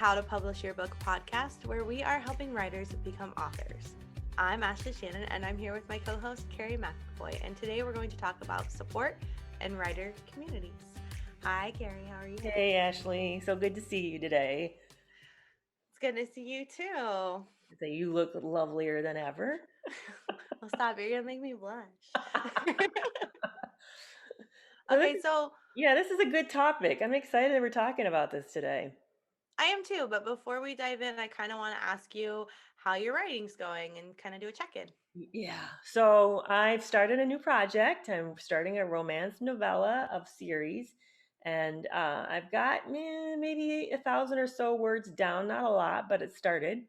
How to Publish Your Book podcast, where we are helping writers become authors. I'm Ashley Shannon, and I'm here with my co-host, Kerry McAvoy, and today we're going to talk about support and writer communities. Hi, Kerry. How are you? Hey, Ashley. So good to see you today. It's good to see you, too. So you look lovelier than ever. Well, stop. You're going to make me blush. So Okay, so this is a good topic. I'm excited that we're talking about this today. I am too, but before we dive in, I kind of want to ask you how your writing's going and kind of do a check-in. Yeah. So I've started a new project. I'm starting a romance novella of series, and I've got maybe 1,000 or so words down. Not a lot, but it started.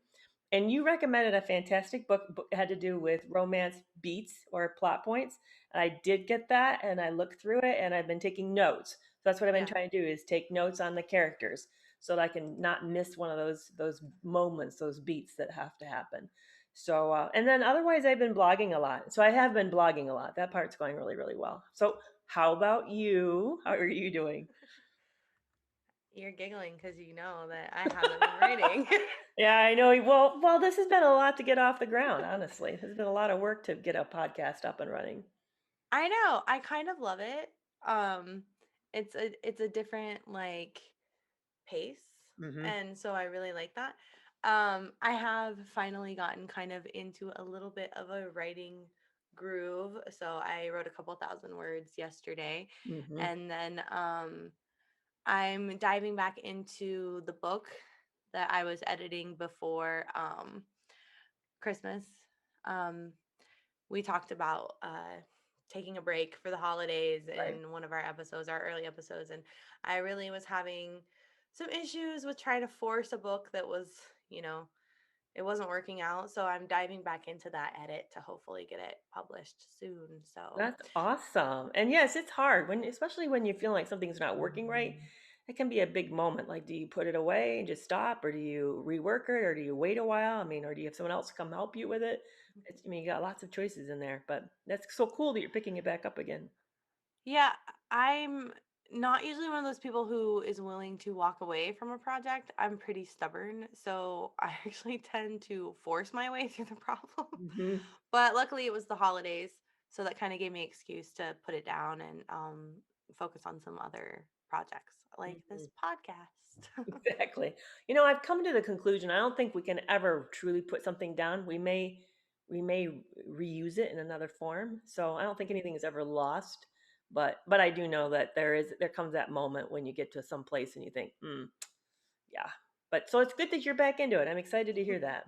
And you recommended a fantastic book. It had to do with romance beats or plot points. And I did get that, and I looked through it, and I've been taking notes. So that's what I've been Yeah. trying to do is take notes on the characters so that I can not miss one of those moments, those beats that have to happen. So and then otherwise, I've been blogging a lot. So I have been blogging a lot. That part's going really, really well. So how about you? How are you doing? You're giggling because you know that I haven't been writing. Yeah, I know. Well, this has been a lot to get off the ground, honestly. There's been a lot of work to get a podcast up and running. I know. I kind of love it. Um, it's a different pace, Hmm. and so I really like that. I have finally gotten kind of into a little bit of a writing groove. So I wrote a couple thousand words yesterday, Hmm. and then I'm diving back into the book that I was editing before Christmas. Um, we talked about taking a break for the holidays Right. in one of our episodes, our early episodes, and I really was having some issues with trying to force a book that was, it wasn't working out. So I'm diving back into that edit to hopefully get it published soon. So That's awesome. And yes, it's hard especially when you feel like something's not working right. It can be a big moment. Like, do you put it away and just stop, or do you rework it, or do you wait a while? I mean, or do you have someone else come help you with it? You got lots of choices in there, but that's so cool that you're picking it back up again. yeah, I'm not usually one of those people who is willing to walk away from a project. I'm pretty stubborn, so I actually tend to force my way through the problem. Hmm. But luckily, it was the holidays, so that kind of gave me an excuse to put it down and focus on some other projects like this Hmm. podcast. Exactly. I've come to the conclusion I don't think we can ever truly put something down. We may reuse it in another form. So I don't think anything is ever lost. But I do know that there comes that moment when you get to some place and you think, yeah. But so it's good that you're back into it. I'm excited to hear that.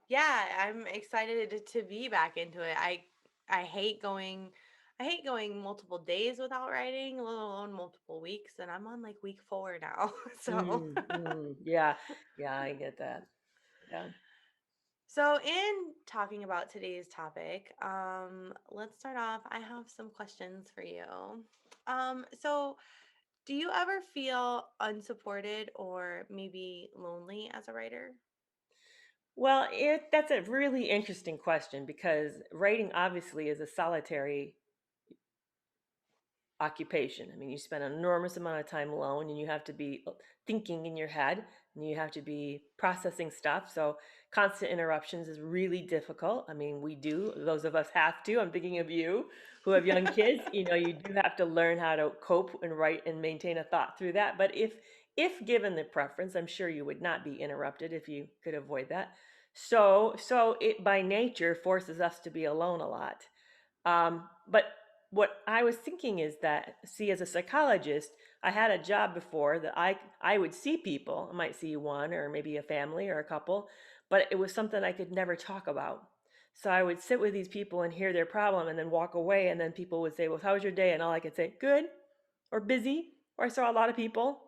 Yeah, I'm excited to be back into it. I hate going I hate going multiple days without writing, let alone multiple weeks, and I'm on like week 4 now. So Yeah. Yeah, I get that. Yeah. so in talking about today's topic, let's start off. I have some questions for you. So do you ever feel unsupported or maybe lonely as a writer? Well, that's a really interesting question because writing obviously is a solitary occupation. I mean, you spend an enormous amount of time alone and you have to be thinking in your head and you have to be processing stuff. So, constant interruptions is really difficult. I mean, those of us have to. I'm thinking of you who have young kids. You do have to learn how to cope and write and maintain a thought through that. But if given the preference, I'm sure you would not be interrupted if you could avoid that. So it by nature forces us to be alone a lot. But what I was thinking is that, see, as a psychologist, I had a job before that I would see people. I might see one or maybe a family or a couple, but it was something I could never talk about. So I would sit with these people and hear their problem and then walk away. And then people would say, well, how was your day? And all I could say, good, or busy, or I saw a lot of people,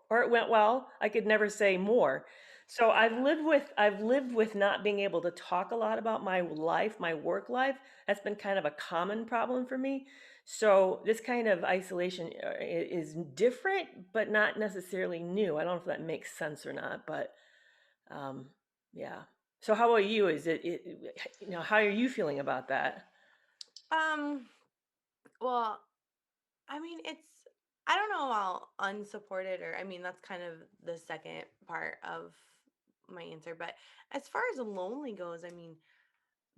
or it went well. I could never say more. So I've lived with not being able to talk a lot about my life, my work life. That's been kind of a common problem for me. So this kind of isolation is different, but not necessarily new. I don't know if that makes sense or not, but um, yeah. So how about you? How are you feeling about that? Um, well, I mean, I don't know about unsupported, or I mean that's kind of the second part of my answer, but as far as lonely goes, I mean,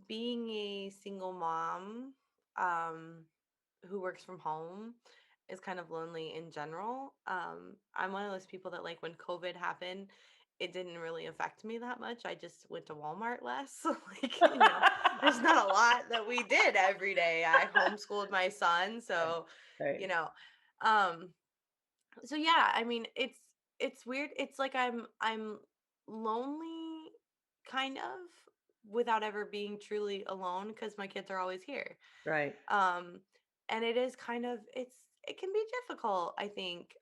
being a single mom um who works from home is kind of lonely in general. I'm one of those people that, like, when COVID happened, it didn't really affect me that much. I just went to Walmart less. Like, there's not a lot that we did every day. I homeschooled my son, Right. so you Right. know. Um so yeah, I mean, it's weird. It's like I'm lonely kind of, without ever being truly alone because my kids are always here. Right. Um and it is kind of, it can be difficult, I think,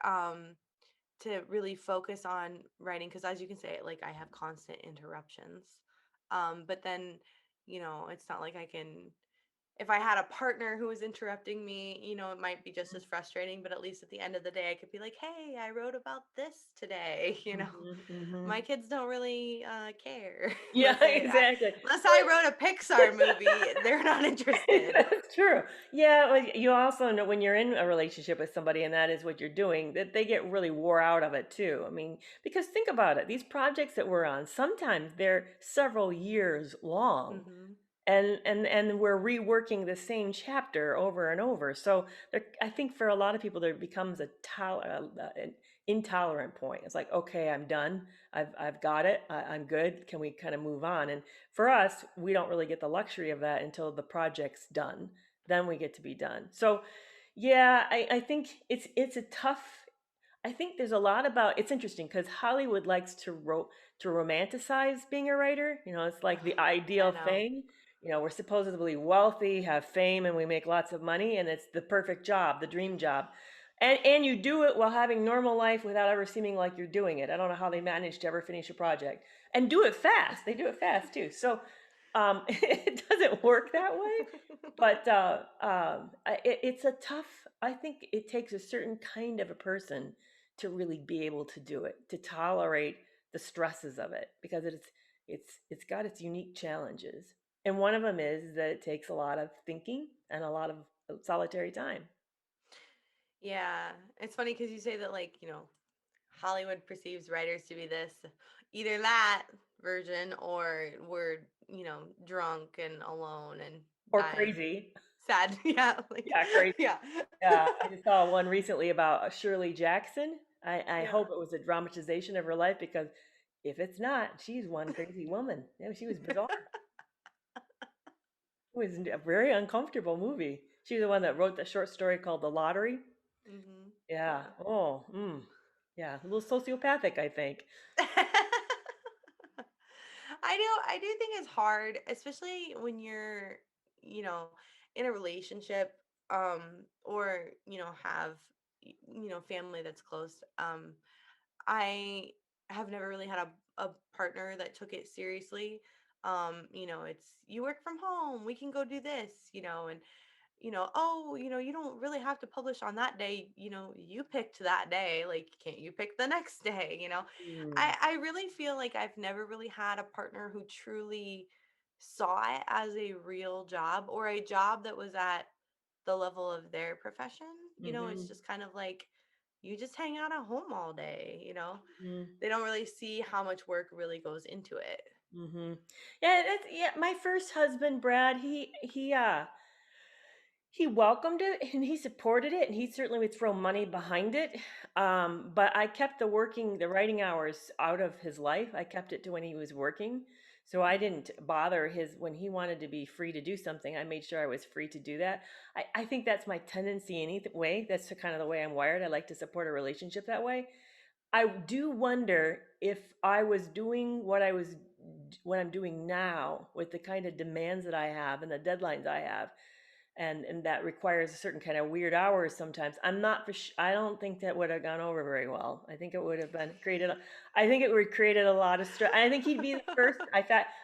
to really focus on writing because, as you can say, like, I have constant interruptions. But then, it's not like I can, if I had a partner who was interrupting me, it might be just as frustrating, but at least at the end of the day, I could be like, hey, I wrote about this today. Mhm, My mhm. kids don't really care Yeah, exactly. unless I Well, wrote a Pixar movie, they're not interested. that's true. Yeah, well, you also know when you're in a relationship with somebody and that is what you're doing, that they get really wore out of it too. I mean, because think about it, these projects that we're on, sometimes they're several years long. Hmm. And we're reworking the same chapter over and over. So there, I think for a lot of people there becomes an intolerant point. It's like, okay, I'm done. I've got it. I'm good. Can we kind of move on? And for us, we don't really get the luxury of that until the project's done. Then we get to be done. So yeah, I think it's a tough. I think there's a lot about, it's interesting because Hollywood likes to romanticize being a writer. It's like the I ideal know. thing. We're supposedly wealthy, have fame, and we make lots of money, and it's the perfect job, the dream job. And you do it while having normal life without ever seeming like you're doing it. I don't know how they manage to ever finish a project and do it fast. They do it fast too. So it doesn't work that way. But it's a tough. I think it takes a certain kind of a person to really be able to do it, to tolerate the stresses of it, because it's got its unique challenges. And one of them is that it takes a lot of thinking and a lot of solitary time. Yeah, it's funny because you say that, like, Hollywood perceives writers to be this, either that version, or we're, drunk and alone and Or dying. crazy. Sad. Yeah, like, Yeah, crazy. yeah. Yeah, I just saw one recently about Shirley Jackson. I Yeah. hope it was a dramatization of her life because if it's not, she's one crazy woman. She was bizarre. It was a very uncomfortable movie. She's the one that wrote the short story called The Lottery. Hmm. Yeah. Yeah. Oh, yeah. A little sociopathic, I think. I do think it's hard, especially when you're, you know, in a relationship, or, have, family that's close. I have never really had a partner that took it seriously. It's, you work from home, we can go do this, and oh, you don't really have to publish on that day, you picked that day, like, can't you pick the next day? Mm, I really feel like I've never really had a partner who truly saw it as a real job, or a job that was at the level of their profession. It's mm-hmm, just kind of like, you just hang out at home all day, mm-hmm, they don't really see how much work really goes into it. mm-hmm. Yeah, yeah. My first husband, Brad, he welcomed it and he supported it and he certainly would throw money behind it. But I kept the writing hours out of his life. I kept it to when he was working. So I Hmm. didn't bother when he wanted to be free to do something. I made sure I was free to do that. I think that's my tendency in either way. That's kind of the way I'm wired. I like to support a relationship that way. I do wonder if I was doing what I'm doing now with the kind of demands that I have and the deadlines I have, and that requires a certain kind of weird hours sometimes. I don't think that would have gone over very well. I think it would have been created. I think it would created a lot of stress. I think he'd be the first.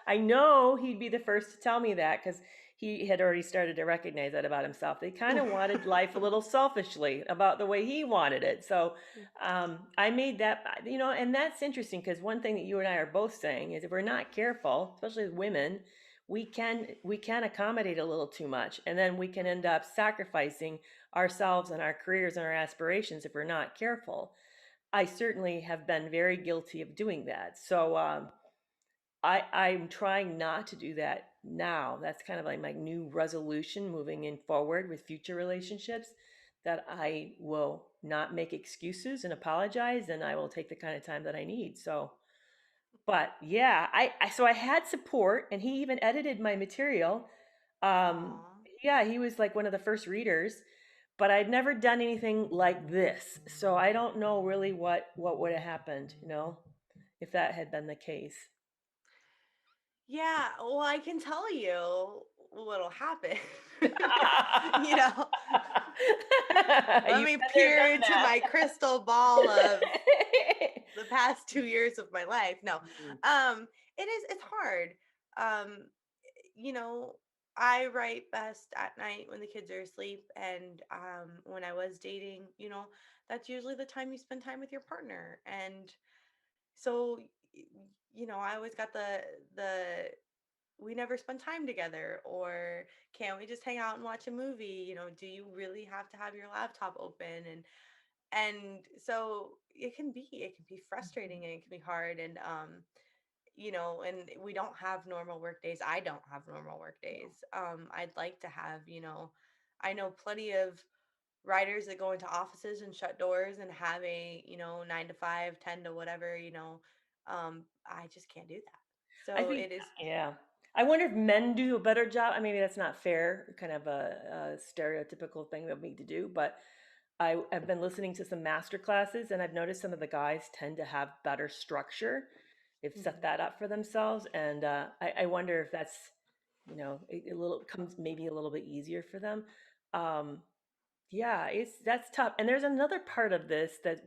I know he'd be the first to tell me that because he had already started to recognize that about himself. They kind of wanted life a little selfishly about the way he wanted it. So I made that, and that's interesting because one thing that you and I are both saying is if we're not careful, especially as women, we can accommodate a little too much, and then we can end up sacrificing ourselves and our careers and our aspirations if we're not careful. I certainly have been very guilty of doing that. So I'm trying not to do that now. That's kind of like my new resolution moving in forward with future relationships, that I will not make excuses and apologize, and I will take the kind of time that I need. So, but yeah, so I had support, and he even edited my material. Aw. Yeah, he was like one of the first readers, but I'd never done anything like this. So I don't know really what would have happened, if that had been the case. Yeah, well, I can tell you what'll happen. You know, let You've me been there, peer done into my crystal ball of that. the past 2 years of my life. No. Mm. It's hard. Um, you know, I write best at night when the kids are asleep, and when I was dating, that's usually the time you spend time with your partner. And so I always got the we never spend time together, or can't we just hang out and watch a movie? Do you really have to have your laptop open? And so it can be frustrating, and it can be hard. And and we don't have normal work days. I don't have normal work No. days. I'd like to have, I know plenty of writers that go into offices and shut doors and have a, 9 to 5, 10 to whatever. I just can't do that. I So think, it is. yeah. I wonder if men do a better job. I mean, that's not fair, kind of a stereotypical thing of me to do, but I've been listening to some master classes, and I've noticed some of the guys tend to have better structure. They've set Mhm. that up for themselves, and I wonder if that's, a little comes maybe a little bit easier for them. Um, Yeah, that's tough. And there's another part of this that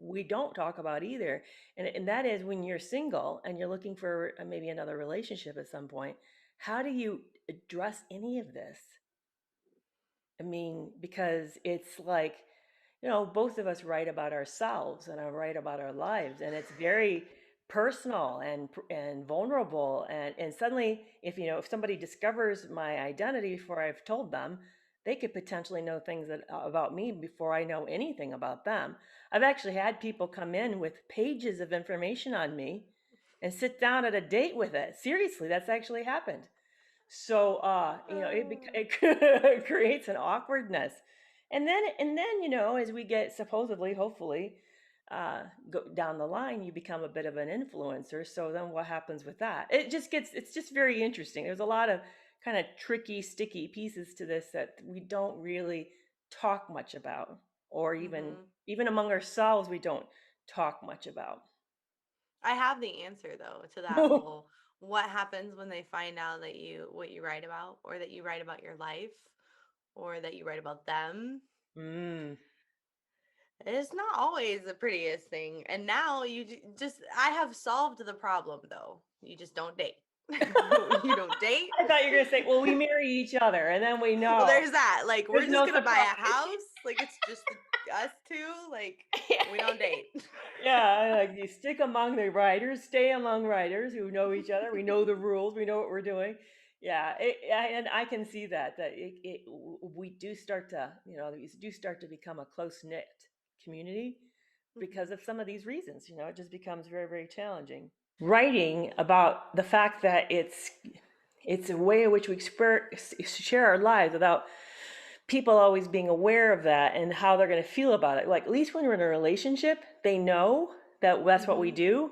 we don't talk about either. And that is when you're single and you're looking for maybe another relationship at some point, how do you address any of this? I mean, because it's like, both of us write about ourselves and I write about our lives, and it's very personal and vulnerable. And suddenly, if somebody discovers my identity before I've told them, they could potentially know things about me before I know anything about them. I've actually had people come in with pages of information on me and sit down at a date with it. Seriously, that's actually happened. So, Oh. it creates an awkwardness. And then, as we get supposedly, hopefully, go down the line, you become a bit of an influencer. So then what happens with that? It's just very interesting. There's a lot of kind of tricky, sticky pieces to this that we don't really talk much about, or even Hmm. even among ourselves, we don't talk much about. I have the answer though to that whole what happens when they find out that what you write about, or that you write about your life, or that you write about them. Mm. It's not always the prettiest thing. And now just I have solved the problem though. You just don't date. You don't date. I thought you were gonna say, "Well, we marry each other, and then we Well, know there's that. Like, we're there's just no gonna buy surprise." a house. Like, it's just us two. Like, we don't date. Yeah, like you stick among the writers, stay among writers who know each other. We know the rules. We know what we're doing. Yeah, and I can see that we do start to, we do start to become a close knit community because Hmm. of some of these reasons. It just becomes very, very challenging. Writing about the fact that it's a way in which we share our lives without people always being aware of that and how they're going to feel about it. Like, at least when we're in a relationship, they know that that's what we Hmm. do.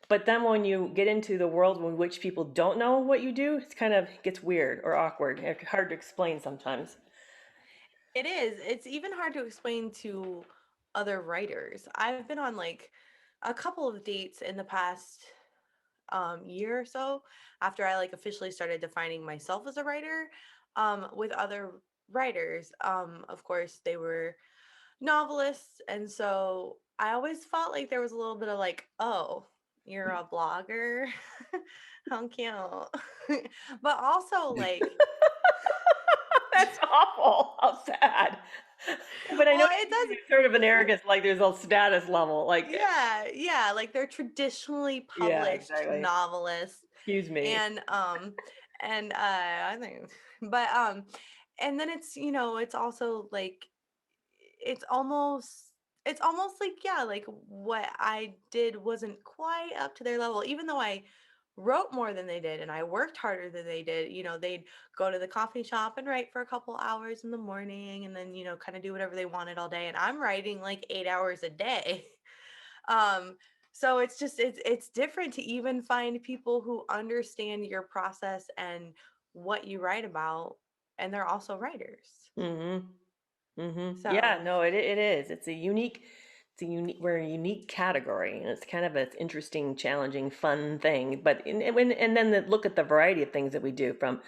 But then when you get into the world in which people don't know what you do, it's kind of gets weird or awkward, hard to explain sometimes. It is. It's even hard to explain to other writers. I've been on like a couple of dates in the past year or so, after I like officially started defining myself as a writer, with other writers. Of course, they were novelists, and so I always felt like there was a little bit of like, oh, you're a blogger. How cute. But also like, That's awful. How sad. But I know well, what it you mean. does. There's sort of an arrogance, like there's a status level. Like, Yeah, yeah, like they're traditionally yeah, published exactly. novelists. Excuse me. And And I think, but and then it's, it's also like it's almost it's almost like, yeah, like what I did wasn't quite up to their level, even though I wrote more than they did and I worked harder than they did. They'd go to the coffee shop and write for a couple hours in the morning, and then, kind of do whatever they wanted all day. And I'm writing like 8 hours a day. um so it's different to even find people who understand your process and what you write about, and they're also writers. Mhm. Mhm. Yeah, So no, it is. It's a unique we're a unique category, and it's kind of an interesting, challenging, fun thing. But and then look at the variety of things that we do, from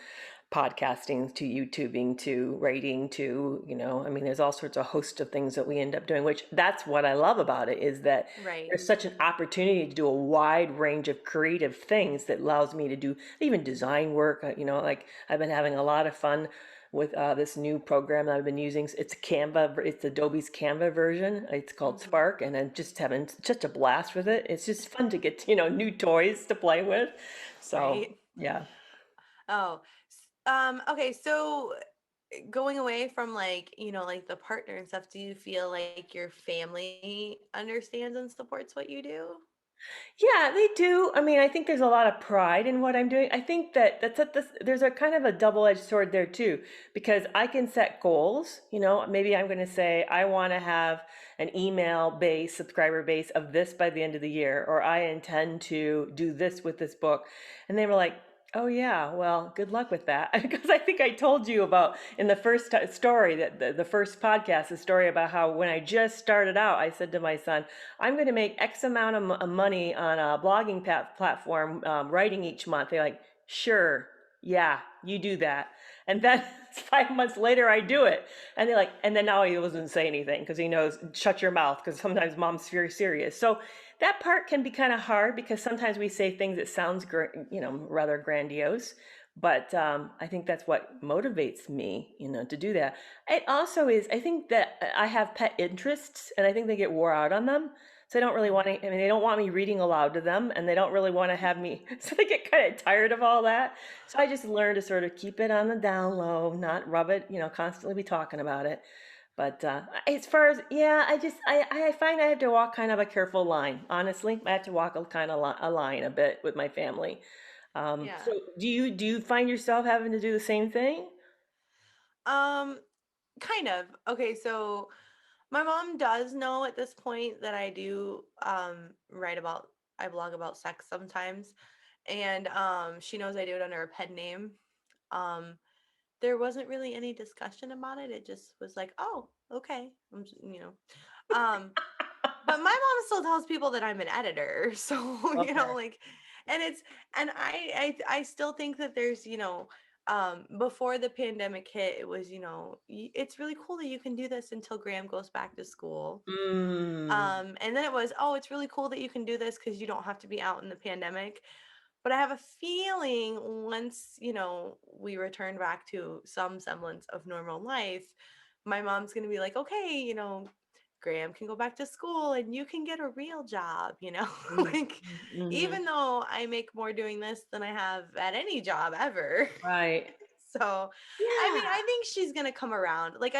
podcasting to YouTubing to writing to, I mean, there's all sorts of host of things that we end up doing, which that's what I love about it, is that right. there's such an opportunity to do a wide range of creative things that allows me to do even design work. Like I've been having a lot of fun with this new program that I've been using. It's Canva. It's Adobe's Canva version. It's called Hmm. Spark, and I'm just having just a blast with it. It's just fun to get, new toys to play with. So Right. yeah. Oh, okay. So going away from, like, like the partner and stuff, do you feel like your family understands and supports what you do? Yeah, they do. I mean, I think there's a lot of pride in what I'm doing. I think that there's a kind of a double-edged sword there too, because I can set goals. Maybe I'm going to say I want to have an email base, subscriber base of this by the end of the year, or I intend to do this with this book. And they were like, "Oh yeah, well, good luck with that." Because I think I told you about in the first story, that the first podcast, the story about how when I just started out, I said to my son, I'm going to make X amount of money on a blogging platform, writing each month. They're like, sure, yeah, you do that. And then 5 months later, I do it. And they're like, and then now he doesn't say anything because he knows, shut your mouth, because sometimes mom's very serious. So that part can be kind of hard because sometimes we say things that sounds, rather grandiose. But I think that's what motivates me, to do that. It also is, I think that I have pet interests, and I think they get wore out on them. So I don't really want to, I mean, they don't want me reading aloud to them, and they don't really want to have me, so they get kind of tired of all that. So I just learned to sort of keep it on the down low, not rub it, constantly be talking about it. But as far as, yeah, I find I have to walk kind of a careful line. Honestly, I have to walk a kind of a line a bit with my family. So Yeah. do you find yourself having to do the same thing? Um, kind of. Okay, so my mom does know at this point that I do I blog about sex sometimes. And she knows I do it under a pen name. Um there wasn't really any discussion about it. It just was like, "Oh, okay." Um but my mom still tells people that I'm an editor. So, Okay. like, and it's and I still think that there's, before the pandemic hit, it was, it's really cool that you can do this until Graham goes back to school. Mm. And then it was, oh, it's really cool that you can do this because you don't have to be out in the pandemic. But I have a feeling once, we return back to some semblance of normal life, my mom's going to be like, okay, Graham can go back to school and you can get a real job. Mm. Like, Mhm. even though I make more doing this than I have at any job ever. Right. So, I mean, Yeah. I think she's going to come around. Like,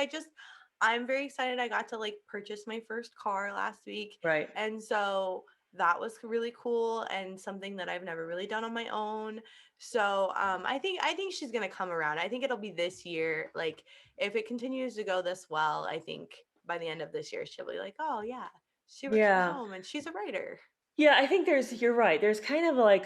I'm very excited. I got to like purchase my first car last week. Right. And so that was really cool and something that I've never really done on my own. So, I think she's going to come around. I think it'll be this year. Like, if it continues to go this well, I think by the end of this year, she'll be like, oh, yeah, she works from Yeah. home and she's a writer. Yeah, I think you're right. There's kind of like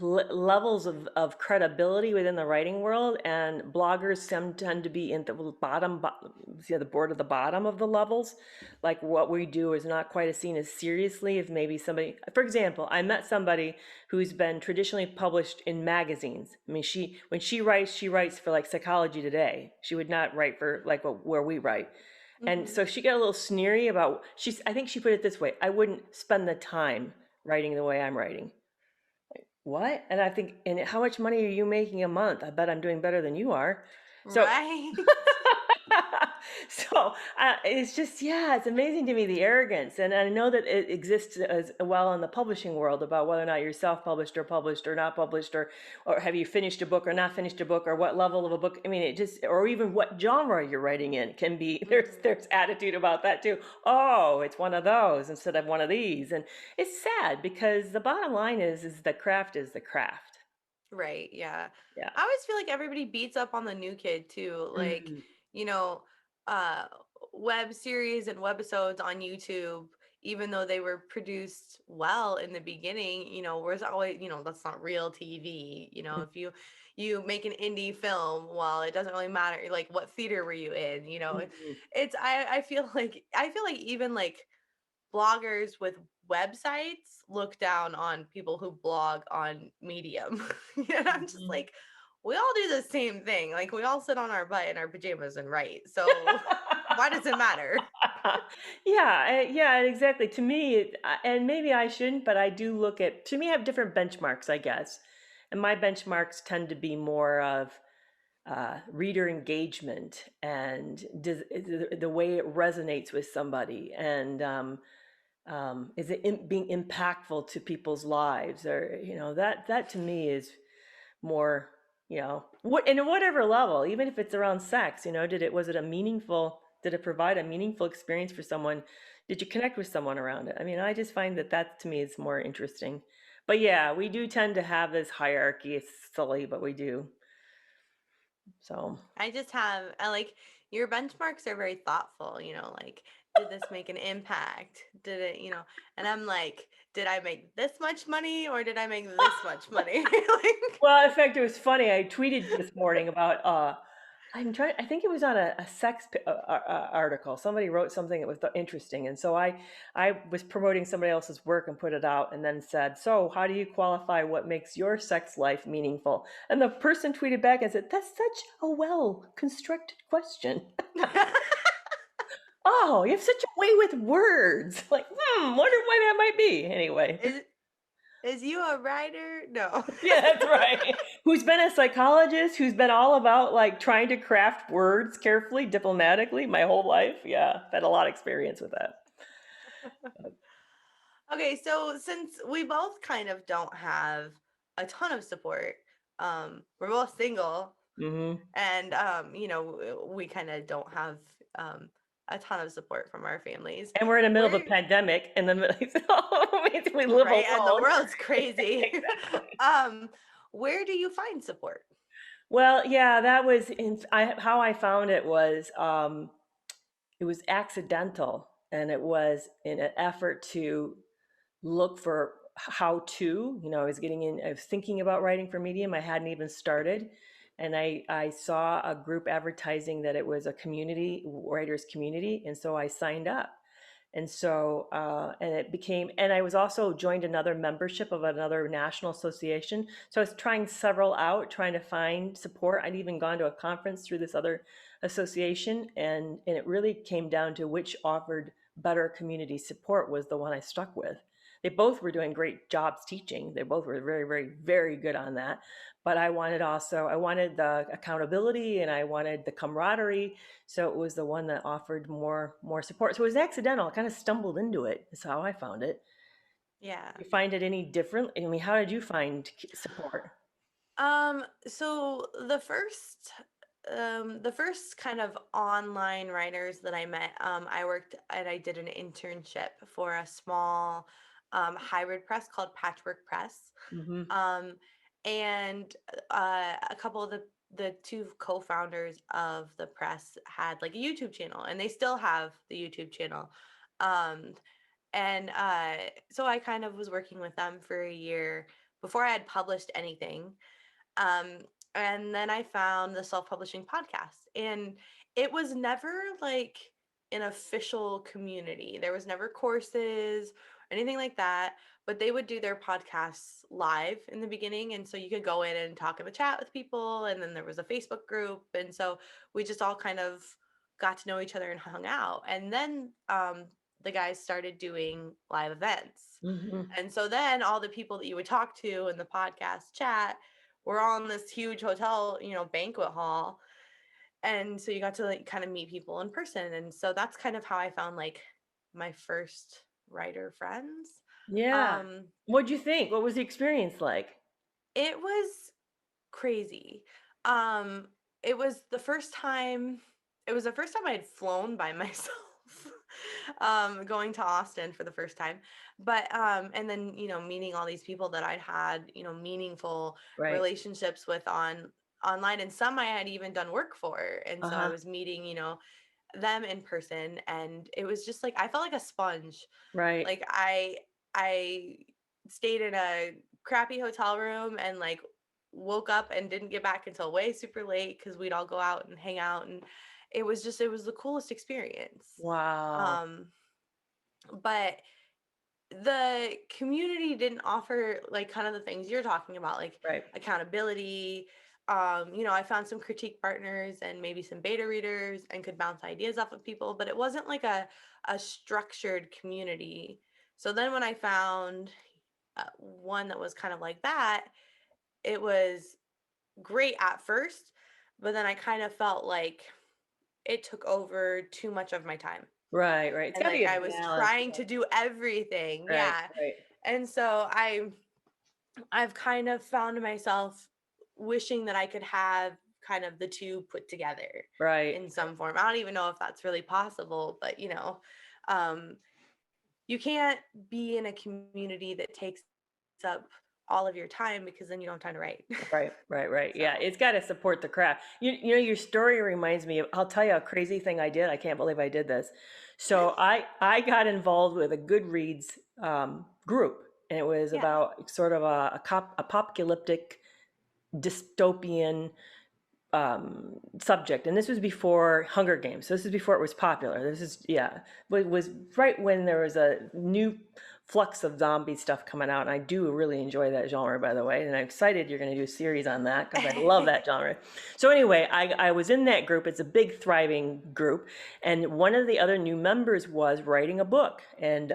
levels of credibility within the writing world, and bloggers tend to be in the see the board of the bottom of the levels. Like what we do is not quite as seen as seriously if maybe somebody, for example, I met somebody who's been traditionally published in magazines. I mean, when she writes for like Psychology Today. She would not write for like where we write. And Hmm. so she got a little sneery about, I think she put it this way, I wouldn't spend the time writing the way I'm writing. What? And I think, and how much money are you making a month? I bet I'm doing better than you are. So Right. So it's just, yeah, it's amazing to me, the arrogance. And I know that it exists as well in the publishing world about whether or not you're self-published or published or not published, or have you finished a book or not finished a book, or what level of a book. I mean, it just, or even what genre you're writing in can be, there's Mhm. attitude about that too. Oh, it's one of those instead of one of these. And it's sad because the bottom line is the craft is the craft. Right, yeah. Yeah. I always feel like everybody beats up on the new kid too. Like, Mm, you know, uh web series and webisodes on YouTube, even though they were produced well in the beginning, where's always, that's not real TV. If you make an indie film, well, it doesn't really matter like what theater were you in, mhm, it's I feel like even like bloggers with websites look down on people who blog on Medium. And I'm just mhm. like, we all do the same thing. Like we all sit on our butt in our pajamas and write. So why does it matter? Yeah, yeah, exactly. To me, and maybe I shouldn't, but I do look at, to me, I have different benchmarks, I guess. And my benchmarks tend to be more of reader engagement and the way it resonates with somebody. And is it being impactful to people's lives? Or, that to me is more, what, and at whatever level, even if it's around sex, was it a meaningful, did it provide a meaningful experience for someone? Did you connect with someone around it? I mean, I just find that to me is more interesting. But yeah, we do tend to have this hierarchy. It's silly, but we do. So, I like your benchmarks are very thoughtful, like, did this make an impact? Did it, and I'm like, did I make this much money or did I make this much money? Like, well, in fact, it was funny. I tweeted this morning about I think it was on a sex article. Somebody wrote something that was interesting, and so I was promoting somebody else's work and put it out, and then said, "So, how do you qualify what makes your sex life meaningful?" And the person tweeted back and said, "That's such a well constructed question. Oh, you have such a way with words. Like, wonder why that might be." Anyway. is is you a writer? No. Yeah, that's right. Who's been a psychologist, who's been all about like trying to craft words carefully, diplomatically my whole life. Yeah, I've had a lot of experience with that. Okay, so since we both kind of don't have a ton of support, we're both single, Hmm. and we kind of don't have um a ton of support from our families. And we're in the middle of a We're pandemic, in the middle, so it means we live right, and the alone. world's crazy. Exactly. um, where do you find support? Well, yeah, that was how I found it was accidental, and it was in an effort to look for how to, I was getting in, I was thinking about writing for Medium. I hadn't even started. And I saw a group advertising that it was a community, writers community. And so I signed up. And so, and it became, and I was also joined another membership of another national association. So I was trying several out, trying to find support. I'd even gone to a conference through this other association. And it really came down to which offered better community support was the one I stuck with. They both were doing great jobs teaching. They both were very, very, very good on that. But I wanted the accountability and I wanted the camaraderie. So it was the one that offered more support. So it was accidental. I kind of stumbled into it. That's how I found it. Yeah. You find it any different? I mean, how did you find support? So the first kind of online writers that I met, I worked and I did an internship for a small hybrid press called Patchwork Press. Mm-hmm. Um, and a couple of the two co-founders of the press had like a YouTube channel, and they still have the YouTube channel. Um, and so I kind of was working with them for a year before I had published anything. Um, and then I found the self-publishing podcast, and it was never like an official community. There was never courses or anything like that, but they would do their podcasts live in the beginning, and so you could go in and talk in the chat with people, and then there was a Facebook group, and so we just all kind of got to know each other and hung out. And then the guys started doing live events. Mm-hmm. And so then all the people that you would talk to in the podcast chat, we're all in this huge hotel, banquet hall. and so you got to like kind of meet people in person, and so that's kind of how I found like my first writer friends. Yeah. um What'd you think? What was the experience like? it was crazy. Um, it was the first time I had flown by myself. Going to Austin for the first time. But and then, meeting all these people that I'd had, meaningful Right. relationships with online, and some I had even done work for. And so I Uh-huh. was meeting, them in person, and it was just like I felt like a sponge. Right. Like I stayed in a crappy hotel room and like woke up and didn't get back until way super late because we'd all go out and hang out, and it was the coolest experience. Wow. um but the community didn't offer like kind of the things you're talking about, like Right. accountability. I found some critique partners and maybe some beta readers and could bounce ideas off of people, but it wasn't like a structured community. So then when I found one that was kind of like that, it was great at first, but then I kind of felt like it took over too much of my time. Right, right. It's And gotta be like a I was balance. trying to do everything. Right, Yeah. right, And so I've kind of found myself wishing that I could have kind of the two put together right, in some form. I don't even know if that's really possible, but um, you can't be in a community that takes up all of your time, because then you don't have time to write. right, right, right. Yeah, So, it's gotta support the craft. Your story reminds me of, I'll tell you a crazy thing I did. I can't believe I did this. So I got involved with a Goodreads group, and it was yeah. about sort of apocalyptic dystopian subject, and this was before Hunger Games. So this is before it was popular. This is, yeah, but it was right when there was a new flux of zombie stuff coming out, and I do really enjoy that genre, by the way. And I'm excited you're going to do a series on that because I love that genre. So anyway, I was in that group. It's a big, thriving group, and one of the other new members was writing a book, and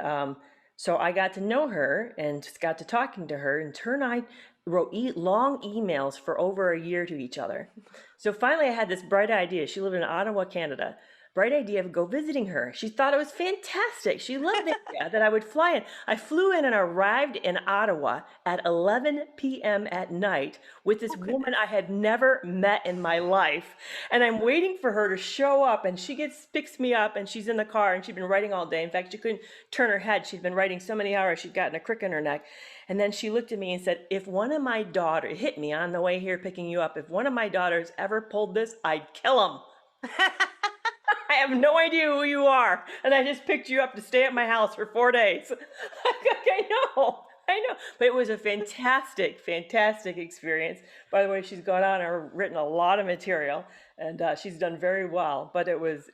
so I got to know her and just got to talking to her. And her and I wrote long emails for over a year to each other. So finally, I had this bright idea. She lived in Ottawa, Canada. Bright idea of go visiting her. She thought it was fantastic. She loved the idea that I would fly in. I flew in and arrived in Ottawa at 11 p.m. at night with this Oh woman goodness. I had never met in my life. And I'm waiting for her to show up, and she picks me up, and she's in the car, and she'd been writing all day. In fact, she couldn't turn her head. She'd been writing so many hours, she'd gotten a crick in her neck. And then she looked at me and said, if one of my daughters hit me on the way here picking you up, if one of my daughters ever pulled this, I'd kill them. I have no idea who you are. And I just picked you up to stay at my house for 4 days. I know. I know. But it was a fantastic, fantastic experience. By the way, she's gone on and written a lot of material, and she's done very well. But it was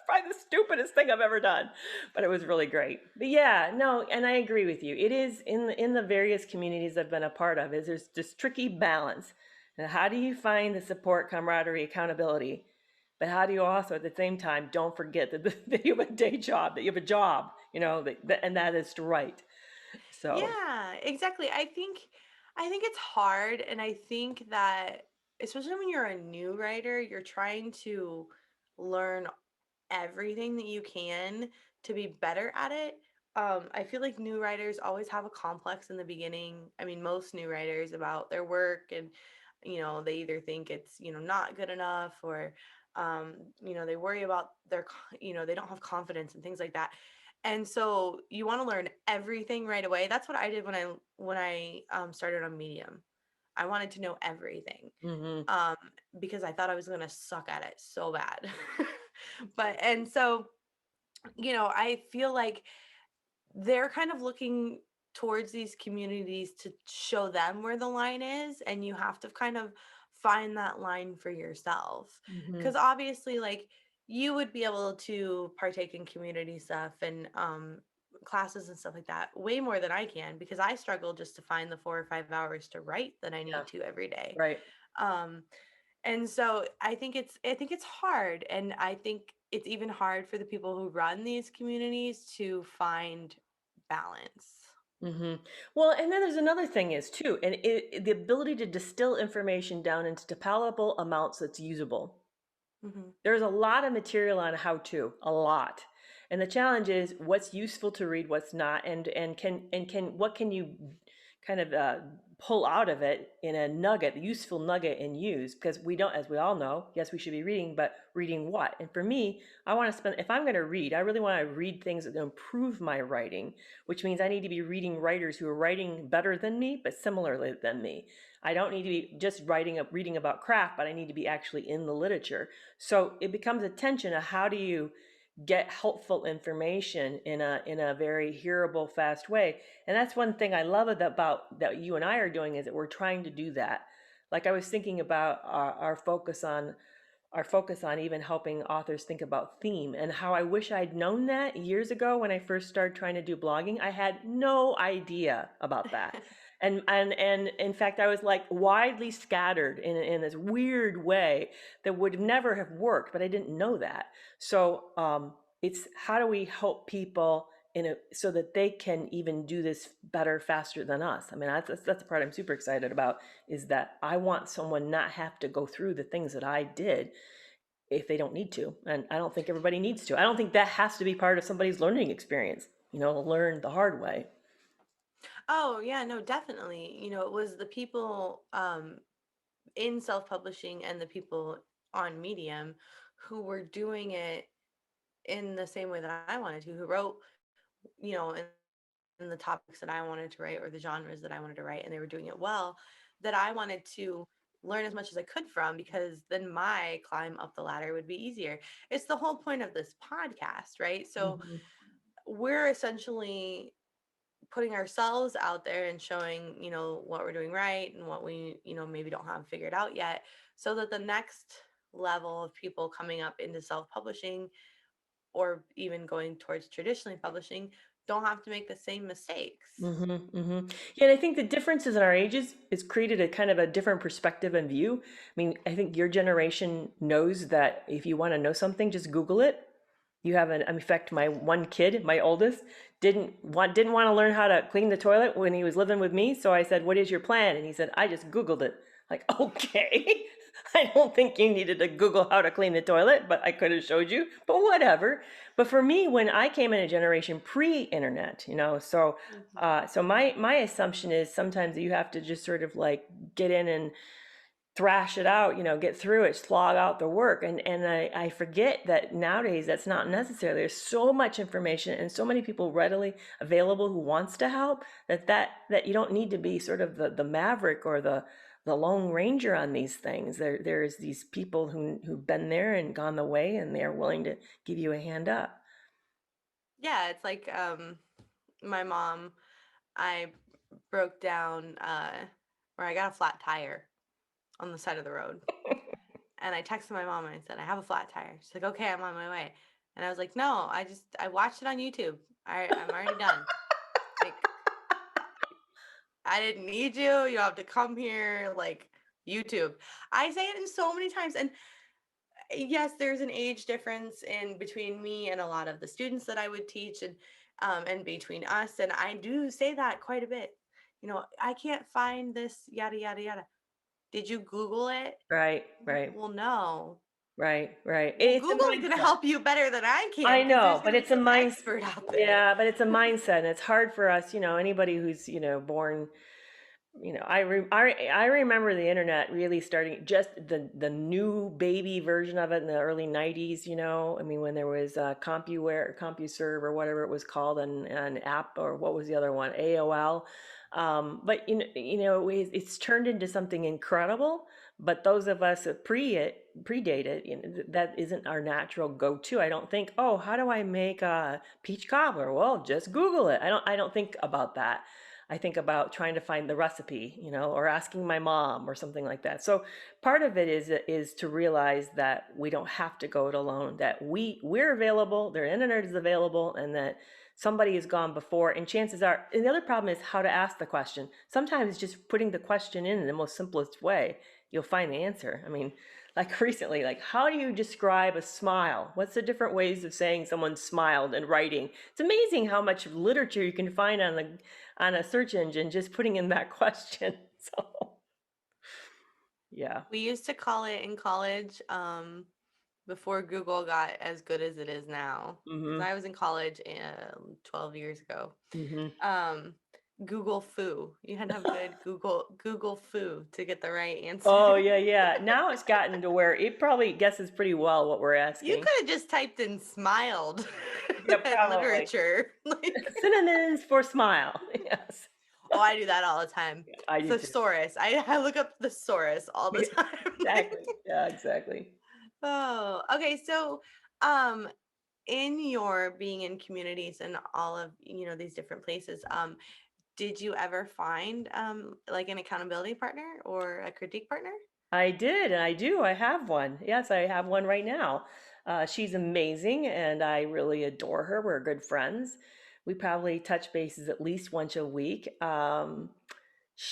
probably the stupidest thing I've ever done, but it was really great. But yeah, no, and I agree with you. It is in the various communities I've been a part of, is there's this tricky balance. And how do you find the support, camaraderie, accountability? But how do you also at the same time don't forget that you have a day job, that you have a job, and that is to write. So, Yeah, exactly. I think it's hard, and I think that especially when you're a new writer, you're trying to learn everything that you can to be better at it. I feel like new writers always have a complex in the beginning. I mean, most new writers about their work, and they either think it's not good enough, or they worry about they don't have confidence and things like that. And so you want to learn everything right away. That's what I did when I started on Medium. I wanted to know everything, hmm um, because I thought I was gonna suck at it so bad. And so, I feel like they're kind of looking towards these communities to show them where the line is, and you have to kind of find that line for yourself. hmm Because obviously, like, you would be able to partake in community stuff and classes and stuff like that way more than I can, because I struggle just to find the 4 or 5 hours to write that I yeah, need to every day. right. um and so I think it's hard, and I think it's even hard for the people who run these communities to find balance. Hmm. Well, and then there's another thing is too, and the ability to distill information down into palatable amounts that's usable. Hmm. There's a lot of material on how to, a lot. And the challenge is what's useful to read, what's not, and can what can you kind of pull out of it in a nugget, useful nugget, and use? Because we don't, as we all know, yes, we should be reading, but reading what? And for me, I want to spend, if I'm going to read, I really want to read things that improve my writing, which means I need to be reading writers who are writing better than me, but similarly than me. I don't need to be just reading about craft, but I need to be actually in the literature. So it becomes a tension of how do you get helpful information in a very hearable, fast way. And that's one thing I love about that you and I are doing is that we're trying to do that. Like I was thinking about our focus on even helping authors think about theme and how I wish I'd known that years ago when I first started trying to do blogging. I had no idea about that. And in fact, I was like widely scattered in this weird way that would never have worked, but I didn't know that. So it's how do we help people so that they can even do this better, faster than us? I mean, that's the part I'm super excited about is that I want someone not have to go through the things that I did if they don't need to. And I don't think everybody needs to. I don't think that has to be part of somebody's learning experience, learn the hard way. Oh, yeah, no, definitely. It was the people in self-publishing and the people on Medium who were doing it in the same way that I wanted to, who wrote, in the topics that I wanted to write or the genres that I wanted to write, and they were doing it well, that I wanted to learn as much as I could from because then my climb up the ladder would be easier. It's the whole point of this podcast, right? So Mhm. we're essentially putting ourselves out there and showing, what we're doing right and what we, maybe don't have figured out yet, so that the next level of people coming up into self-publishing or even going towards traditionally publishing don't have to make the same mistakes. Yeah, and I think the differences in our ages has created a kind of a different perspective and view. I mean, I think your generation knows that if you want to know something, just Google it. You have in fact, my one kid, my oldest, didn't want to learn how to clean the toilet when he was living with me. So I said, "What is your plan?" And he said, "I just Googled it." Like, okay, I don't think you needed to Google how to clean the toilet, but I could have showed you. But whatever. But for me, when I came in a generation pre-internet, Mhm. so my assumption is sometimes you have to just sort of like get in and thrash it out, get through it, slog out the work. And I forget that nowadays that's not necessary. There's so much information and so many people readily available who wants to help that you don't need to be sort of the maverick or the lone ranger on these things. There's these people who've been there and gone the way and they're willing to give you a hand up. Yeah, it's like my mom, I broke down or I got a flat tire on the side of the road. And I texted my mom and I said, I have a flat tire. She's like, okay, I'm on my way. And I was like, no, I watched it on YouTube. I'm already done. Like, I didn't need you. You don't have to come here. Like, YouTube. I say it in so many times. And yes, there's an age difference in between me and a lot of the students that I would teach and between us. And I do say that quite a bit. I can't find this yada yada yada. Did you Google it? Right, right, Well, no. right. Well, It's a Google is going to mindset. help you better than I can I because there's know, going but to be it's a some mind. expert out there. Yeah, but it's a mindset, and it's hard for us. Anybody who's born. I remember the internet really starting just the new baby version of it in the early '90s. I mean when there was CompuWare, CompuServe, or whatever it was called, and an app, or what was the other one, AOL. But it's turned into something incredible. But those of us that predate it, that isn't our natural go-to. I don't think, oh, how do I make a peach cobbler? Well, just Google it. I don't think about that. I think about trying to find the recipe, or asking my mom or something like that. So part of it is to realize that we don't have to go it alone. That we're available, their internet is available, and that somebody has gone before, and chances are, and the other problem is how to ask the question. Sometimes just putting the question in the most simplest way, you'll find the answer. I mean, like recently, like how do you describe a smile? What's the different ways of saying someone smiled and writing? It's amazing how much literature you can find on a search engine just putting in that question. So yeah. We used to call it in college, before Google got as good as it is now, because Mm-hmm. I was in college 12 years ago. Mm-hmm. Um, Google foo. You had to have good Google foo to get the right answer. Oh yeah, yeah. Now it's gotten to where it probably guesses pretty well what we're You asking. could have just typed in smiled Yeah, and probably. literature. Like, Synonyms for smile. Yes. oh, I do that all the time. I do too. Thesaurus. I look up thesaurus all the Yeah, time. exactly. Yeah, exactly. Oh, okay. So, um, in your being in communities and all of these different places, did you ever find like an accountability partner or a critique partner? I did, and I do. I have one. Yes, I have one right now. She's amazing, and I really adore her. We're good friends. We probably touch bases at least once a week.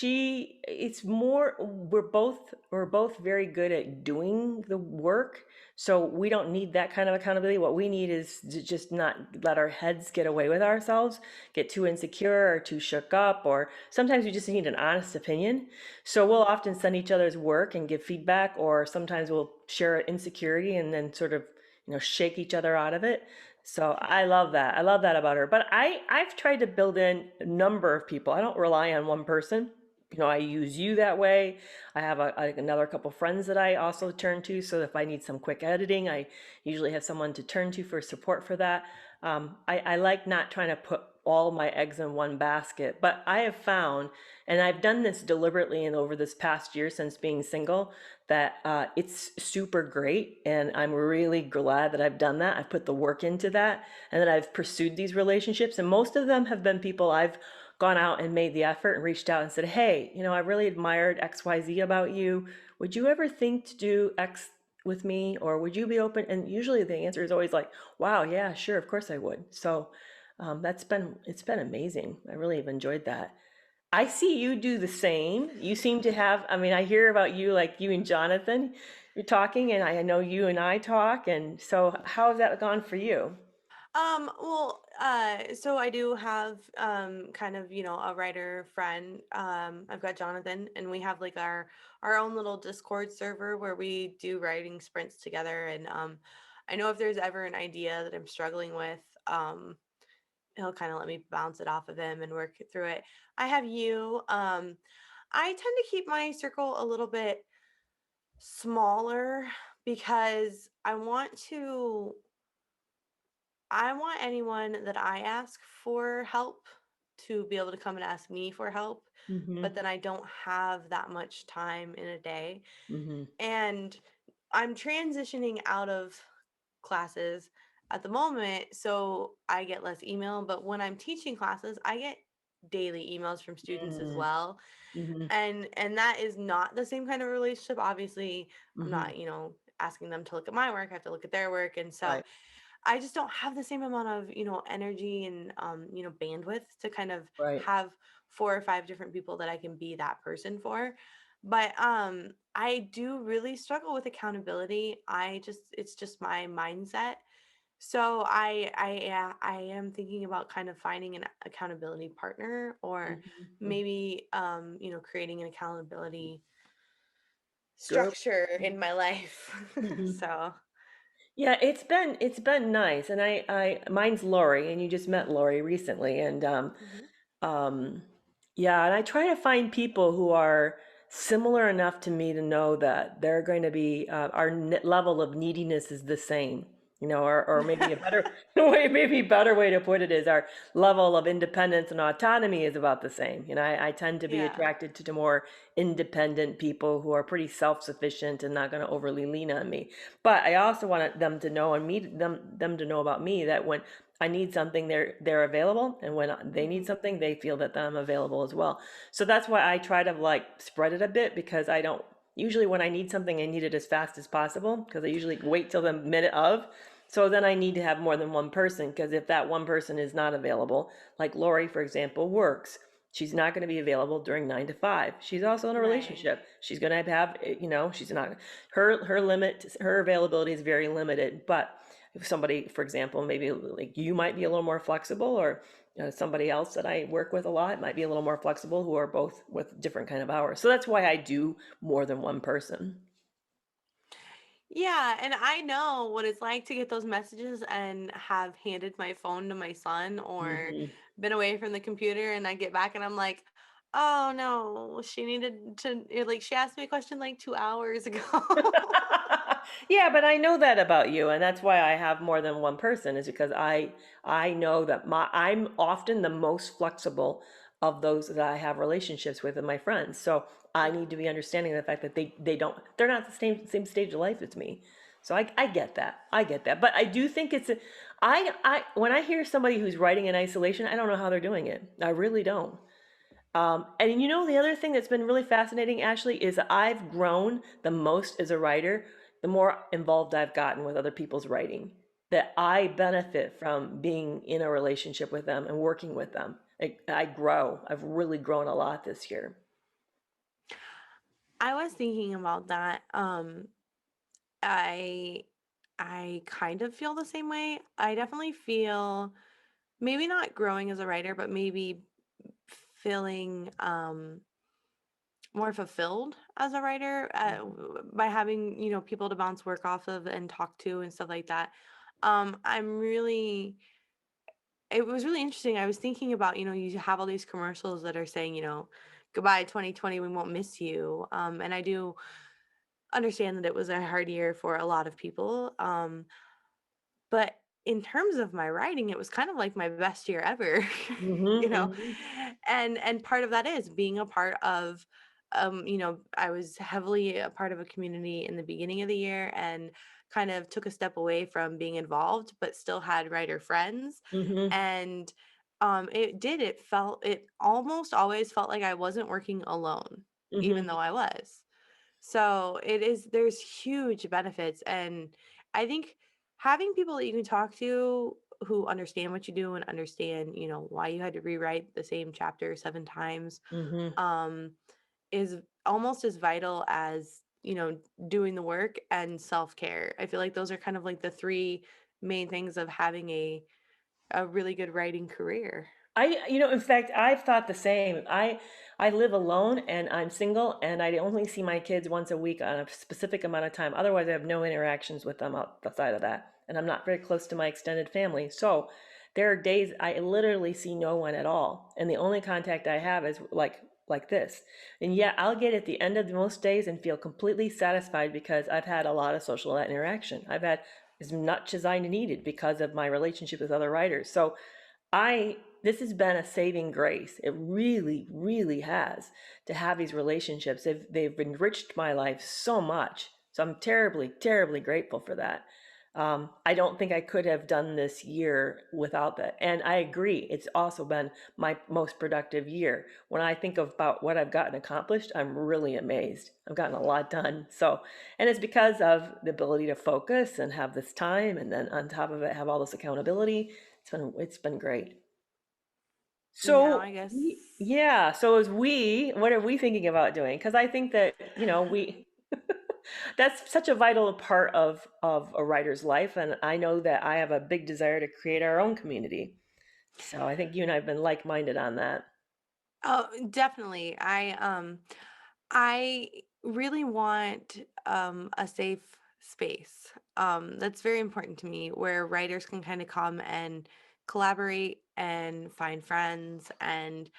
It's more, we're both very good at doing the work, so we don't need that kind of accountability. What we need is to just not let our heads get away with ourselves, get too insecure or too shook up, or sometimes we just need an honest opinion. So we'll Mhm. often send each other's work and give feedback, or sometimes we'll share insecurity and then sort of, shake each other out of it. So I love that. I love that about her. But I've tried to build in a number of people. I don't rely on one person. I use you that way. I have another couple friends that I also turn to. So if I need some quick editing, I usually have someone to turn to for support for that. I like not trying to put all my eggs in one basket, but I have found, and I've done this deliberately and over this past year since being single, that it's super great. And I'm really glad that I've done that. I've put the work into that and that I've pursued these relationships. And most of them have been people I've gone out and made the effort and reached out and said, hey, I really admired XYZ about you. Would you ever think to do X with me? Or would you be open? And usually the answer is always like, wow, yeah, sure, of course I would. So it's been amazing. I really have enjoyed that. I see you do the same. You seem to have, I mean, I hear about you, like you and Jonathan, you're talking, and I know you and I talk. And so how has that gone for you? Well, so I do have kind of, a writer friend. I've got Jonathan, and we have like our own little Discord server where we do writing sprints together. And I know if there's ever an idea that I'm struggling with, he'll kind of let me bounce it off of him and work through it. I have you. I tend to keep my circle a little bit smaller because I want anyone that I ask for help to be able to come and ask me for help, Mm-hmm. but then I don't have that much time in a day. Mm-hmm. And I'm transitioning out of classes at the moment, so I get less email, but when I'm teaching classes, I get daily emails from students as well. Mm-hmm. And that is not the same kind of relationship. Obviously, I'm Mm-hmm. not, asking them to look at my work. I have to look at their work. And so Right. I just don't have the same amount of, energy and, bandwidth to kind of Right. have 4 or 5 different people that I can be that person for. But I do really struggle with accountability. It's just my mindset. So I am thinking about kind of finding an accountability partner, or Mm-hmm. maybe creating an accountability Group. structure in my life. Mm-hmm. So Yeah, it's been nice, and I mine's Lori, and you just met Lori recently, and mhm. Um, yeah, and I try to find people who are similar enough to me to know that they're going to be our level of neediness is the same, or maybe a better maybe better way to put it is our level of independence and autonomy is about the same. I tend to be Yeah. attracted to more independent people who are pretty self-sufficient and not going to overly lean on me. But I also want them to know and me them to know about me that when I need something, they're available, and when they need Mhm. something, they feel that I'm available as well. So that's why I try to like spread it a bit because I don't usually when I need something, I need it as fast as possible because I usually wait till the minute of. So then I need to have more than one person because if that one person is not available, like Lori, for example, works. She's not going to be available during 9 to 5. She's also in a Right. relationship. She's going to have, she's not, her availability is very limited. But if somebody, for example, maybe like you might be a little more flexible, or somebody else that I work with a lot might be a little more flexible, who are both with different kind of hours. So that's why I do more than one person. Yeah, and I know what it's like to get those messages and have handed my phone to my son or Hmm. been away from the computer and I get back and I'm like, "Oh no, she needed to like she asked me a question like 2 hours ago." Yeah, but I know that about you, and that's why I have more than one person, is because I know that I'm often the most flexible of those that I have relationships with and my friends. So I need to be understanding of the fact that they're not the same stage of life as me. So I get that. I get that. But I do think I when I hear somebody who's writing in isolation, I don't know how they're doing it. I really don't. And the other thing that's been really fascinating, Ashley, is that I've grown the most as a writer, the more involved I've gotten with other people's writing. That I benefit from being in a relationship with them and working with them. I grow. I've really grown a lot this year. I was thinking about that. I I kind of feel the same way. I definitely feel maybe not growing as a writer, but maybe feeling more fulfilled as a writer by having people to bounce work off of and talk to and stuff like that. I'm really it was really interesting. I was thinking about you have all these commercials that are saying goodbye 2020, we won't miss you, and I do understand that it was a hard year for a lot of people. But in terms of my writing, it was kind of like my best year ever, Mm-hmm, you know? mm-hmm, And part of that is being a part of I was heavily a part of a community in the beginning of the year and kind of took a step away from being involved, but still had writer friends. mm-hmm, And it almost always felt like I wasn't working alone, even mm-hmm, though I was. So there's huge benefits. And I think having people that you can talk to who understand what you do and understand, why you had to rewrite the same chapter 7 times, mm-hmm. um, is almost as vital as, doing the work and self-care. I feel like those are kind of like the three main things of having a really good writing career. In fact, I've thought the same. I live alone and I'm single and I only see my kids once a week on a specific amount of time. Otherwise, I have no interactions with them outside of that. And I'm not very close to my extended family. So there are days I literally see no one at all. And the only contact I have is like this. And yet I'll get at the end of most days and feel completely satisfied because I've had a lot of social interaction. I've had as much as I needed because of my relationship with other writers. So I this has been a saving grace. It really, really has, to have these relationships. They've enriched my life so much. So I'm terribly, terribly grateful for that. I don't think I could have done this year without that. And I agree, it's also been my most productive year. When I think about what I've gotten accomplished, I'm really amazed. I've gotten a lot done. So, and it's because of the ability to focus and have this time, and then on top of it, have all this accountability. It's been great. Now So I guess. yeah. So what are we thinking about doing? Because I think that we that's such a vital part of a writer's life, and I know that I have a big desire to create our own community. So I think you and I have been like-minded on that. Oh, definitely. I really want a safe space. That's very important to me where writers can kind of come and collaborate and find friends and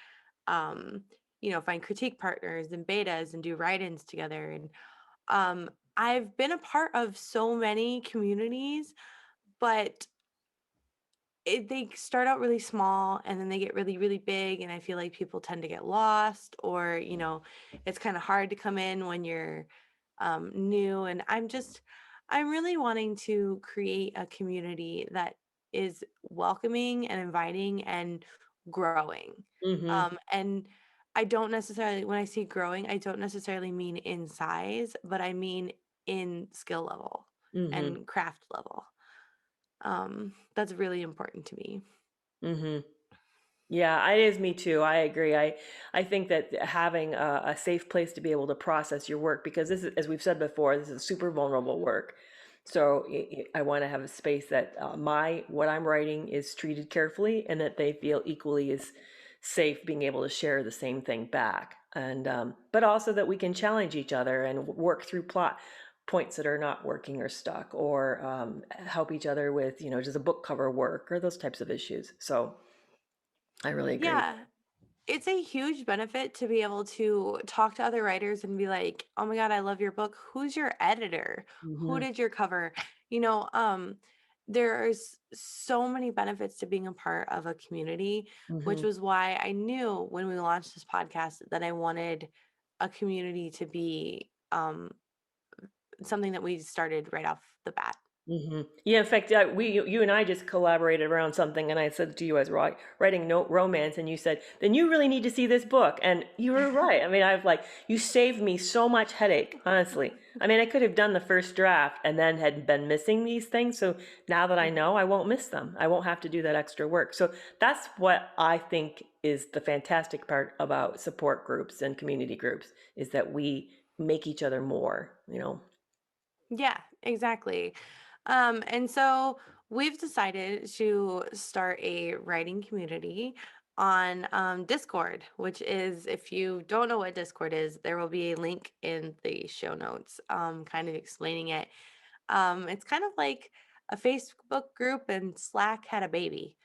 um find critique partners and betas and do write-ins together. And I've been a part of so many communities, but they start out really small and then they get really really big, and I feel like people tend to get lost, or it's kind of hard to come in when you're new. And I'm really wanting to create a community that is welcoming and inviting and growing. Mm-hmm. And I don't necessarily, when I see growing, I don't necessarily mean in size, but I mean in skill level Mm-hmm. and craft level. That's really important to me. Mhm. Yeah, it is me too. I agree. I think that having a safe place to be able to process your work, because this is, as we've said before, this is super vulnerable work. So I want to have a space that my what I'm writing is treated carefully, and that they feel equally as safe being able to share the same thing back. And but also that we can challenge each other and work through plot points that are not working or stuck, or help each other with, does a book cover work, or those types of issues. So I really agree. Yeah. It's a huge benefit to be able to talk to other writers and be like, "Oh my god, I love your book. Who's your editor? Who Mhm, did your cover?" You know, there's so many benefits to being a part of a community, which mhm, was why I knew when we launched this podcast that I wanted a community to be something that we started right off the bat. mhm. Yeah, in fact, you and I just collaborated around something, and I said to you, I was writing no romance, and you said, "Then you really need to see this book." And you were right. I mean, I've like, you saved me so much headache, honestly. I mean, I could have done the first draft and then had been missing these things. So now that I Mhm. know, I won't miss them. I won't have to do that extra work. So that's what I think is the fantastic part about support groups and community groups, is that we make each other more. Yeah, exactly. And so we've decided to start a writing community on Discord, which is, if you don't know what Discord is, there will be a link in the show notes, kind of explaining it. It's kind of like a Facebook group, and Slack had a baby.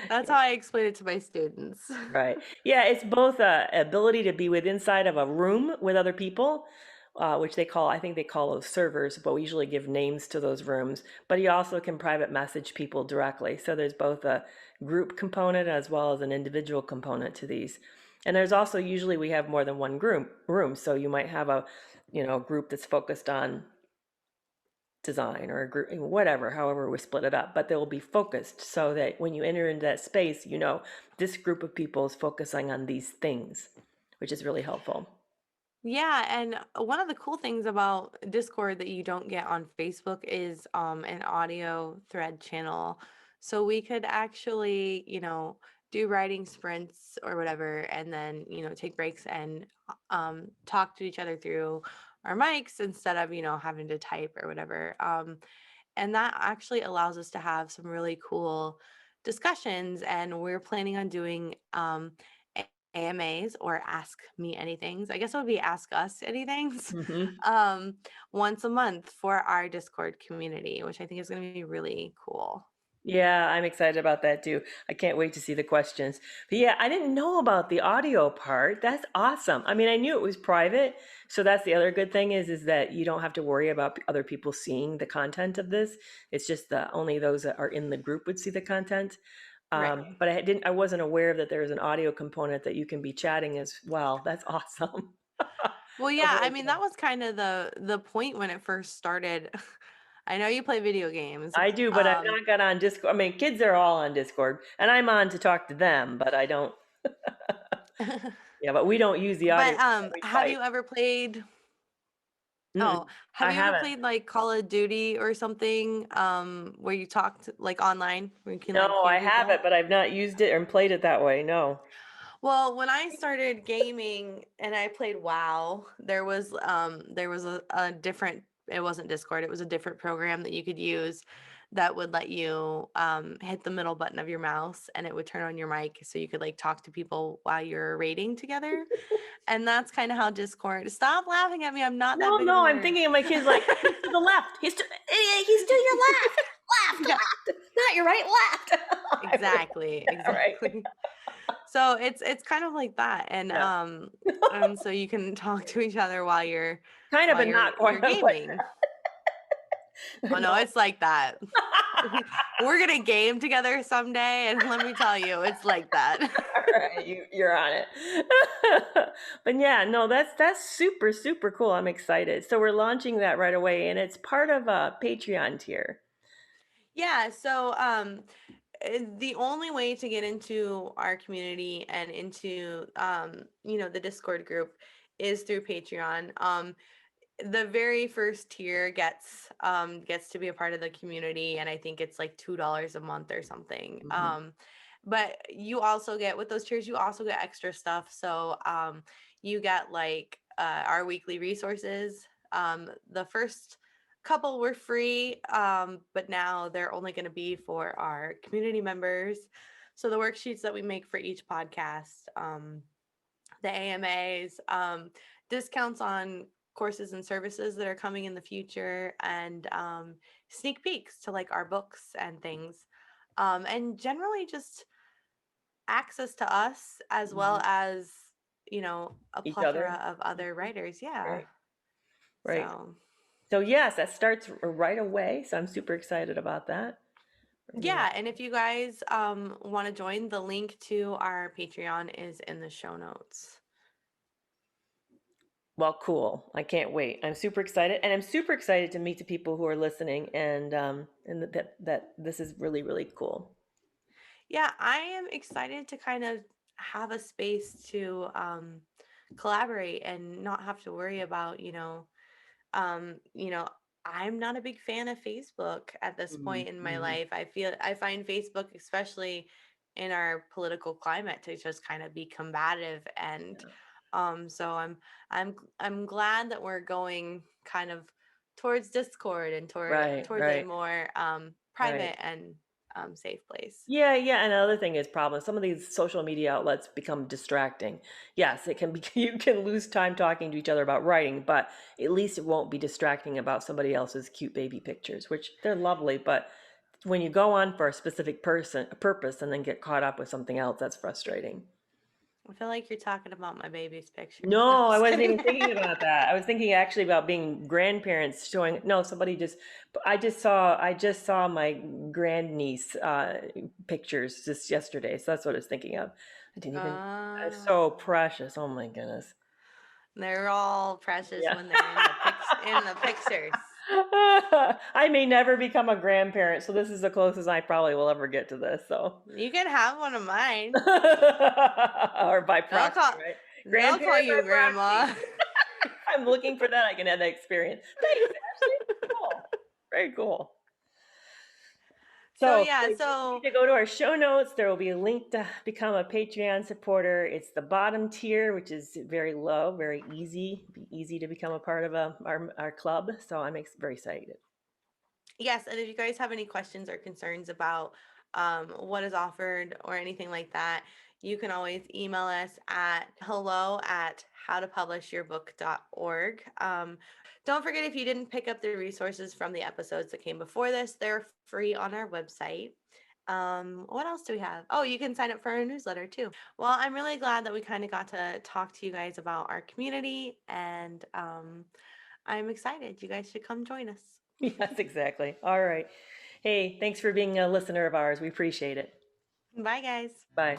That's how Yeah, I explain it to my students. right. Yeah, it's both a ability to be with inside of a room with other people, which I think they call those servers, but we usually give names to those rooms. But you also can private message people directly. So there's both a group component as well as an individual component to these. And there's also, usually we have more than one group room. So you might have a group that's focused on design, or a group, whatever, however we split it up, but they will be focused so that when you enter into that space, this group of people is focusing on these things, which is really helpful. Yeah, and one of the cool things about Discord that you don't get on Facebook is an audio thread channel. So we could actually, do writing sprints or whatever, and then, take breaks and talk to each other through our mics instead of, having to type or whatever. And that actually allows us to have some really cool discussions. And we're planning on doing AMAs, or Ask Me Anythings. I guess it would be Ask Us Anythings, Hmm. um, once a month for our Discord community, which I think is going to be really cool. Yeah, I'm excited about that too. I can't wait to see the questions. But yeah, I didn't know about the audio part. That's awesome. I mean, I knew it was private, so that's the other good thing, is that you don't have to worry about other people seeing the content of this. It's just that only those that are in the group would see the content. Right. But I wasn't aware that there was an audio component that you can be chatting as well. That's awesome. Well, I'm yeah, I really mean that glad. was kind of the point when it first started. I know you play video games. I do, but I've Um not got on Discord. I mean, kids are all on Discord, and I'm on to talk to them, but I don't. Yeah, but we don't use the audio. but We have type. you ever played Oh, Mm-mm, have I you ever haven't. played like Call of Duty or something where you talked like online where you can like No, hear I people? haven't, but I've not used it or played it that way. No. Well, when I started gaming and I played WoW, there was a different, it wasn't Discord, it was a different program that you could use that would let you hit the middle button of your mouse and it would turn on your mic so you could like talk to people while you're raiding together. And that's kind of how Discord. Stop laughing at me. I'm not that No, big of a no, I'm nerd. thinking of my kids like, he's to the left. He's to your left. Left, Yeah, left. Not your right, left. I really, exactly, all right. exactly. So it's kind of like that, Yeah. and so you can talk to each other while you're Kind of, while but you're not you're quite like gaming. Oh that. no, No. it's like that. We're gonna game together someday, and let me tell you, it's like that. All right, you're on it. But yeah, no, that's super super cool. I'm excited. So we're launching that right away, and it's part of a Patreon tier. Yeah, so the only way to get into our community and into the Discord group is through Patreon. the very first tier gets to be a part of the community, and I think it's like $2 a month or something. Hmm. But you also get, with those tiers, you also get extra stuff. So you get like our weekly resources. The first couple were free, but now they're only going to be for our community members. So the worksheets that we make for each podcast, the AMAs, discounts on courses and services that are coming in the future, and sneak peeks to like our books and things. And generally just access to us, as well Hmm. as, a Each other. plethora of other Mhm. writers. Yeah. Right, right. So, So yes, that starts right away. So I'm super excited about that. Really. yeah. And if you guys want to join, the link to our Patreon is in the show notes. Well, cool. I can't wait. I'm super excited, and I'm super excited to meet the people who are listening, and that this is really really cool. Yeah, I am excited to kind of have a space to collaborate and not have to worry about, um, you know, I'm not a big fan of Facebook at this point in my Mhm. life. I find Facebook, especially in our political climate, to just kind of be combative, and Yeah. so I'm glad that we're going kind of towards Discord and Right, towards a right, more right. private and safe place. Yeah, yeah. And another thing is problem. Some of these social media outlets become distracting. Yes, it can be. You can lose time talking to each other about writing, but at least it won't be distracting about somebody else's cute baby pictures, which they're lovely. But when you go on for a specific purpose, and then get caught up with something else, that's frustrating. I feel like you're talking about my baby's pictures. No, No, I just wasn't kidding. even thinking about that. I was thinking actually about being grandparents showing. No, somebody just. I just saw my grandniece pictures just yesterday, so that's what I was thinking of. I didn't even. That's so Oh, precious. Oh my goodness. they're all precious Yeah. when they're in the pictures. I may never become a grandparent, so this is the closest I probably will ever get to this. So, You can have one of mine. or by They'll proxy, call right? they'll call Grandparent by you proxy. grandma. I'm looking for that. I can have that experience. Thanks, Ashley. Cool. Very cool. So So yeah, you just so need to go to our show notes. There will be a link to become a Patreon supporter. It's the bottom tier, which is very low, very easy. Be easy to become a part of our club. So I'm very excited. yes, and if you guys have any questions or concerns about what is offered or anything like that, you can always email us at hello@howtopublishyourbook.org. Don't forget, if you didn't pick up the resources from the episodes that came before this, they're free on our website. What else do we have? Oh, you can sign up for our newsletter too. Well, I'm really glad that we kind of got to talk to you guys about our community, and I'm excited. You guys should come join us. Yes, exactly. All right. Hey, thanks for being a listener of ours. We appreciate it. Bye, guys. Bye.